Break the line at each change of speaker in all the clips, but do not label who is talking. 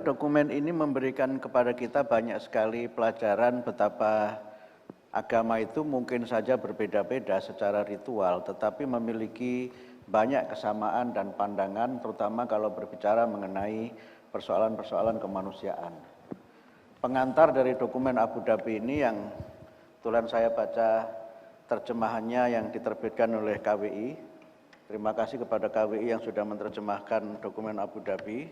kira dokumen ini memberikan kepada kita banyak sekali pelajaran betapa agama itu mungkin saja berbeda-beda secara ritual, tetapi memiliki banyak kesamaan dan pandangan, terutama kalau berbicara mengenai persoalan-persoalan kemanusiaan. Pengantar dari dokumen Abu Dhabi ini yang kebetulan saya baca terjemahannya yang diterbitkan oleh KWI. Terima kasih kepada KWI yang sudah menerjemahkan dokumen Abu Dhabi.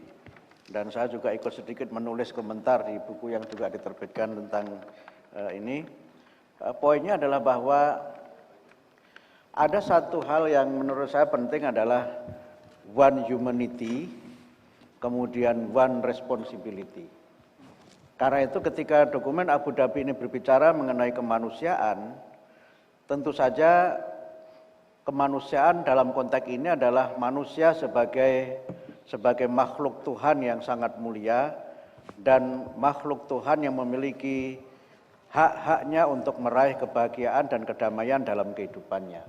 Dan saya juga ikut sedikit menulis komentar di buku yang juga diterbitkan tentang ini. Poinnya adalah bahwa ada satu hal yang menurut saya penting adalah one humanity, kemudian one responsibility. Karena itu ketika dokumen Abu Dhabi ini berbicara mengenai kemanusiaan, tentu saja kemanusiaan dalam konteks ini adalah manusia sebagai makhluk Tuhan yang sangat mulia dan makhluk Tuhan yang memiliki hak-haknya untuk meraih kebahagiaan dan kedamaian dalam kehidupannya.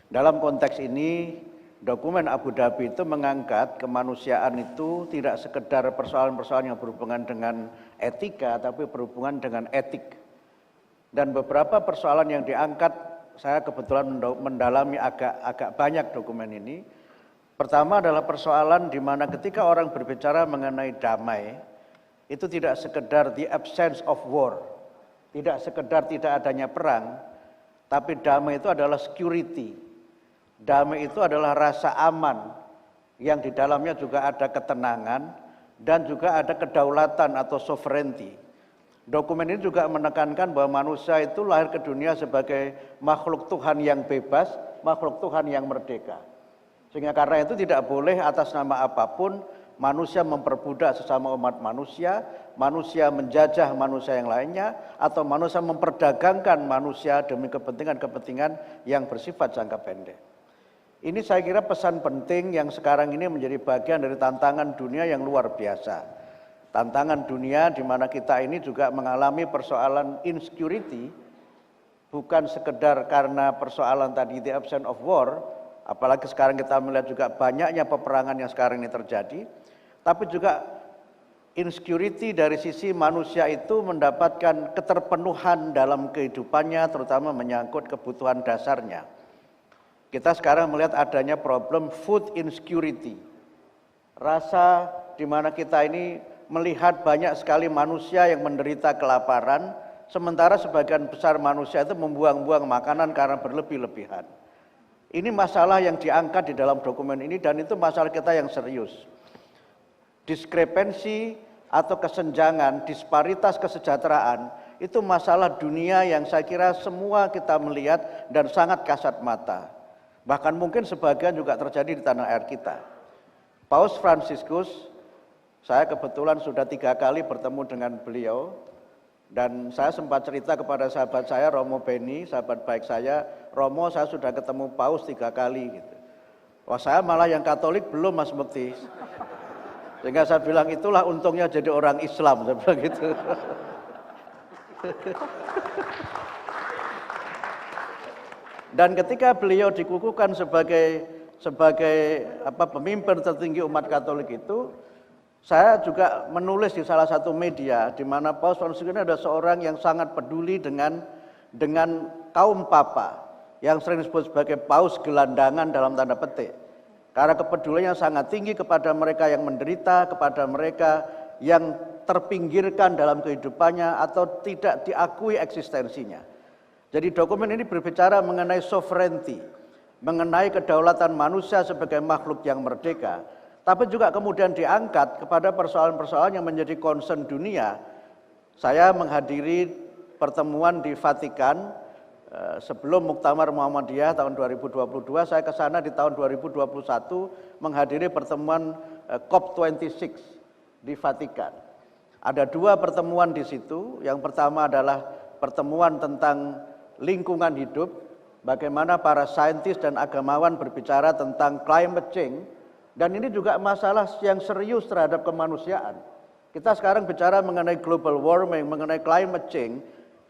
Dalam konteks ini, dokumen Abu Dhabi itu mengangkat kemanusiaan itu tidak sekedar persoalan-persoalan yang berhubungan dengan etika, tapi berhubungan dengan etik. Dan beberapa persoalan yang diangkat, saya kebetulan mendalami agak banyak dokumen ini. Pertama adalah persoalan di mana ketika orang berbicara mengenai damai, itu tidak sekedar the absence of war, tidak sekedar tidak adanya perang, tapi damai itu adalah security. Damai itu adalah rasa aman, yang di dalamnya juga ada ketenangan, dan juga ada kedaulatan atau sovereignty. Dokumen ini juga menekankan bahwa manusia itu lahir ke dunia sebagai makhluk Tuhan yang bebas, makhluk Tuhan yang merdeka. Sehingga karena itu tidak boleh atas nama apapun manusia memperbudak sesama umat manusia, manusia menjajah manusia yang lainnya, atau manusia memperdagangkan manusia demi kepentingan-kepentingan yang bersifat jangka pendek. Ini saya kira pesan penting yang sekarang ini menjadi bagian dari tantangan dunia yang luar biasa. Tantangan dunia di mana kita ini juga mengalami persoalan insecurity, bukan sekedar karena persoalan tadi the absence of war, apalagi sekarang kita melihat juga banyaknya peperangan yang sekarang ini terjadi, tapi juga insecurity dari sisi manusia itu mendapatkan keterpenuhan dalam kehidupannya, terutama menyangkut kebutuhan dasarnya. Kita sekarang melihat adanya problem food insecurity. Rasa di mana kita ini melihat banyak sekali manusia yang menderita kelaparan, sementara sebagian besar manusia itu membuang-buang makanan karena berlebih-lebihan. Ini masalah yang diangkat di dalam dokumen ini dan itu masalah kita yang serius. Diskrepensi atau kesenjangan, disparitas kesejahteraan, itu masalah dunia yang saya kira semua kita melihat dan sangat kasat mata. Bahkan mungkin sebagian juga terjadi di tanah air kita. Paus Fransiskus, saya kebetulan sudah 3 kali bertemu dengan beliau, dan saya sempat cerita kepada sahabat saya, Romo Beni, sahabat baik saya, Romo saya sudah ketemu Paus 3 kali. Gitu. Wah saya malah yang Katolik belum Mas Mukti. Sehingga saya bilang itulah untungnya jadi orang Islam, saya bilang gitu. Dan ketika beliau dikukuhkan sebagai pemimpin tertinggi umat Katolik itu, saya juga menulis di salah satu media di mana Paus Fransiskus ini ada seorang yang sangat peduli dengan kaum papa yang sering disebut sebagai paus gelandangan dalam tanda petik. Karena kepeduliannya sangat tinggi kepada mereka yang menderita, kepada mereka yang terpinggirkan dalam kehidupannya atau tidak diakui eksistensinya. Jadi dokumen ini berbicara mengenai sovereignty, mengenai kedaulatan manusia sebagai makhluk yang merdeka, tapi juga kemudian diangkat kepada persoalan-persoalan yang menjadi concern dunia. Saya menghadiri pertemuan di Vatikan sebelum Muktamar Muhammadiyah tahun 2022, saya ke sana di tahun 2021 menghadiri pertemuan COP26 di Vatikan. Ada 2 pertemuan di situ, yang pertama adalah pertemuan tentang lingkungan hidup, bagaimana para saintis dan agamawan berbicara tentang climate change, dan ini juga masalah yang serius terhadap kemanusiaan. Kita sekarang bicara mengenai global warming, mengenai climate change,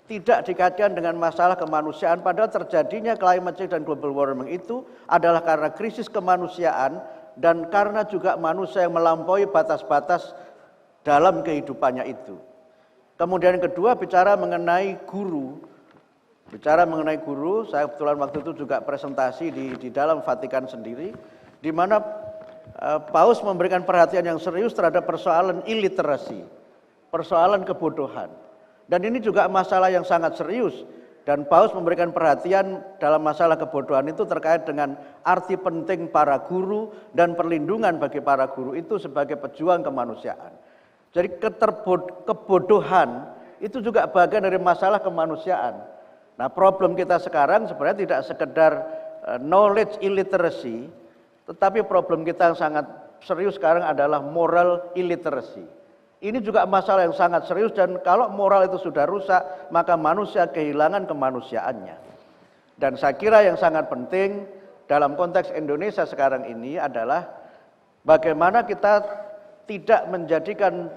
tidak dikaitkan dengan masalah kemanusiaan, padahal terjadinya climate change dan global warming itu adalah karena krisis kemanusiaan dan karena juga manusia yang melampaui batas-batas dalam kehidupannya itu. Kemudian yang kedua bicara mengenai guru. Bicara mengenai guru, saya kebetulan waktu itu juga presentasi di dalam Vatikan sendiri, di mana Paus memberikan perhatian yang serius terhadap persoalan illiterasi, persoalan kebodohan. Dan ini juga masalah yang sangat serius. Dan Paus memberikan perhatian dalam masalah kebodohan itu terkait dengan arti penting para guru dan perlindungan bagi para guru itu sebagai pejuang kemanusiaan. Jadi kebodohan itu juga bagian dari masalah kemanusiaan. Nah, problem kita sekarang sebenarnya tidak sekedar knowledge illiteracy, tetapi problem kita yang sangat serius sekarang adalah moral illiteracy. Ini juga masalah yang sangat serius, dan kalau moral itu sudah rusak, maka manusia kehilangan kemanusiaannya. Dan saya kira yang sangat penting dalam konteks Indonesia sekarang ini adalah bagaimana kita tidak menjadikan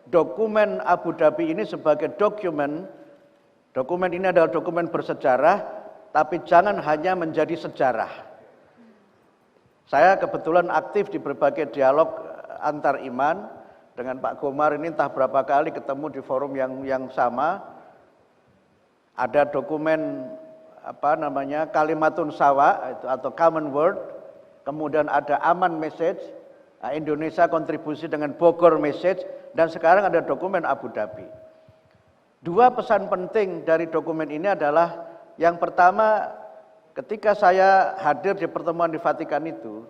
dokumen Abu Dhabi ini sebagai dokumen ini adalah dokumen bersejarah, tapi jangan hanya menjadi sejarah. Saya kebetulan aktif di berbagai dialog antar iman. Dengan Pak Gomar ini entah berapa kali ketemu di forum yang sama. Ada dokumen Kalimatun Sawa atau Common Word, kemudian ada Aman Message, Indonesia kontribusi dengan Bogor Message, dan sekarang ada dokumen Abu Dhabi. Dua pesan penting dari dokumen ini adalah, yang pertama, ketika saya hadir di pertemuan di Vatikan itu,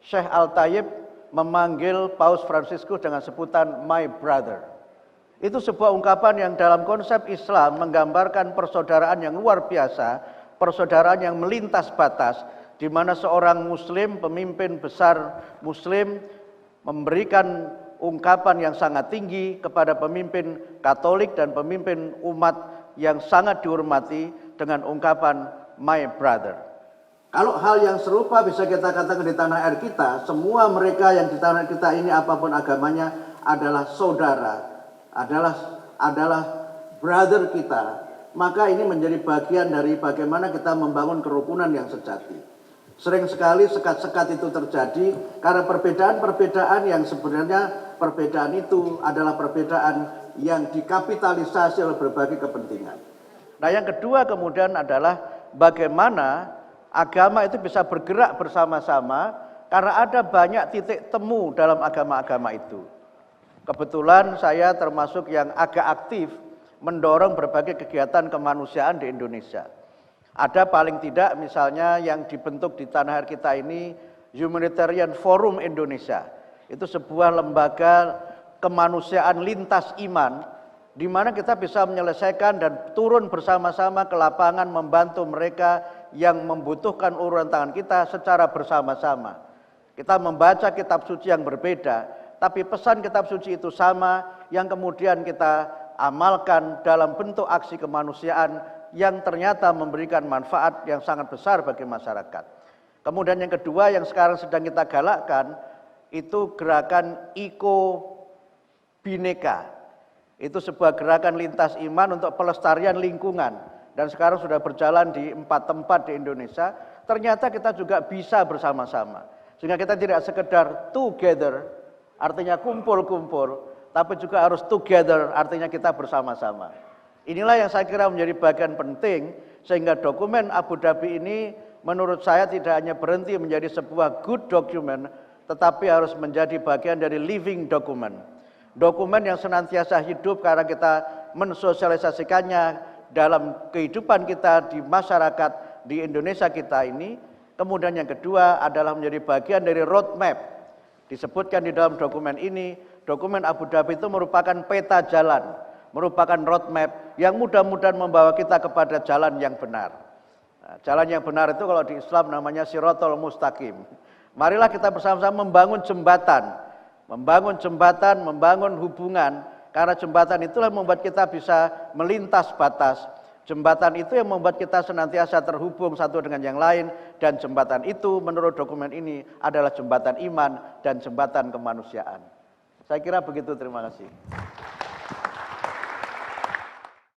Syekh Al-Tayyib memanggil Paus Fransiskus dengan sebutan my brother. Itu sebuah ungkapan yang dalam konsep Islam menggambarkan persaudaraan yang luar biasa, persaudaraan yang melintas batas, di mana seorang muslim, pemimpin besar muslim, memberikan ungkapan yang sangat tinggi kepada pemimpin Katolik dan pemimpin umat yang sangat dihormati dengan ungkapan my brother. Kalau hal yang serupa bisa kita katakan di tanah air kita, semua mereka yang di tanah air kita ini apapun agamanya adalah saudara, adalah brother kita. Maka ini menjadi bagian dari bagaimana kita membangun kerukunan yang sejati. Sering sekali sekat-sekat itu terjadi karena perbedaan-perbedaan yang sebenarnya perbedaan itu adalah perbedaan yang dikapitalisasi oleh berbagai kepentingan. Nah, yang kedua kemudian adalah bagaimana agama itu bisa bergerak bersama-sama karena ada banyak titik temu dalam agama-agama itu. Kebetulan saya termasuk yang agak aktif mendorong berbagai kegiatan kemanusiaan di Indonesia. Ada paling tidak misalnya yang dibentuk di tanah air kita ini Humanitarian Forum Indonesia. Itu sebuah lembaga kemanusiaan lintas iman di mana kita bisa menyelesaikan dan turun bersama-sama ke lapangan membantu mereka yang membutuhkan uluran tangan kita secara bersama-sama. Kita membaca kitab suci yang berbeda, tapi pesan kitab suci itu sama yang kemudian kita amalkan dalam bentuk aksi kemanusiaan yang ternyata memberikan manfaat yang sangat besar bagi masyarakat. Kemudian yang kedua yang sekarang sedang kita galakkan itu gerakan Iko Bineka. Itu sebuah gerakan lintas iman untuk pelestarian lingkungan dan sekarang sudah berjalan di 4 tempat di Indonesia. Ternyata kita juga bisa bersama-sama. Sehingga kita tidak sekedar together, artinya kumpul-kumpul, tapi juga harus together, artinya kita bersama-sama. Inilah yang saya kira menjadi bagian penting sehingga dokumen Abu Dhabi ini menurut saya tidak hanya berhenti menjadi sebuah good document, tetapi harus menjadi bagian dari living document. Dokumen yang senantiasa hidup karena kita mensosialisasikannya dalam kehidupan kita di masyarakat di Indonesia kita ini. Kemudian yang kedua adalah menjadi bagian dari roadmap. Disebutkan di dalam dokumen ini, dokumen Abu Dhabi itu merupakan peta jalan, merupakan roadmap yang mudah-mudahan membawa kita kepada jalan yang benar. Nah, jalan yang benar itu kalau di Islam namanya Shiratal Mustaqim. Marilah kita bersama-sama membangun jembatan, membangun hubungan, karena jembatan itulah membuat kita bisa melintas batas. Jembatan itu yang membuat kita senantiasa terhubung satu dengan yang lain, dan jembatan itu menurut dokumen ini adalah jembatan iman dan jembatan kemanusiaan. Saya kira begitu, terima kasih.